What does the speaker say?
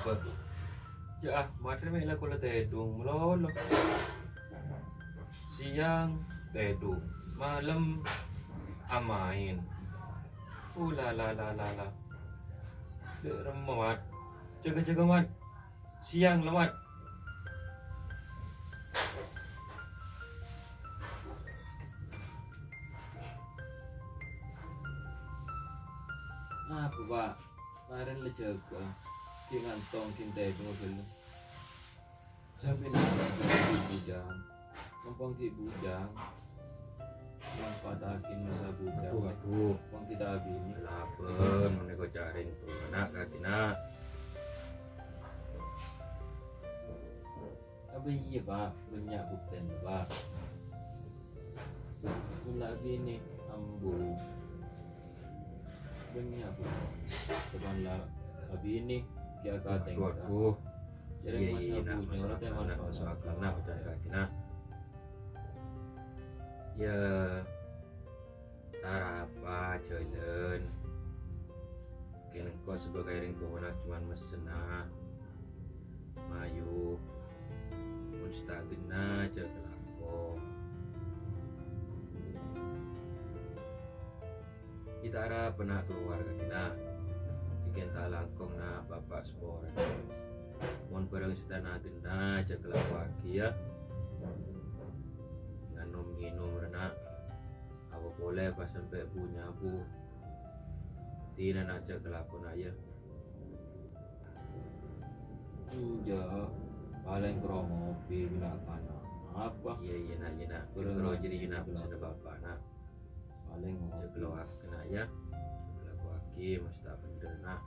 apa ya materi mela kula tedung melolo siang tedung malam amain la remat jaga mat siang lewat apa pak kemarin le jaga ki ngantong kinte dulu sampai nanti bujang mumpung di bujang yang patakin masa bujang waduh bang kita abini lapen meneko jaring tuh anak kakina tapi iya pak banyak bukten pak mula abini ambu banyak bu teman lah abini kia kateng waduh jaring masa bujang orang teman masuk akal nak udah kakina ya tarapa jalan kini kau sebagai ring tuana cuman mesena mayu mustagena jaga aku kita arah pernah keluar kita bikin tak langkong na bapak sport mon bareng istana gena jaga lagi ya minum rena apa boleh pas sampai punya aku tidak nak jaga lakon aja sudah paling kromo bila kana apa iya nak kalau jadi nak sudah bapak nak paling jaga lakon aja lagu aki mesti tak bener nak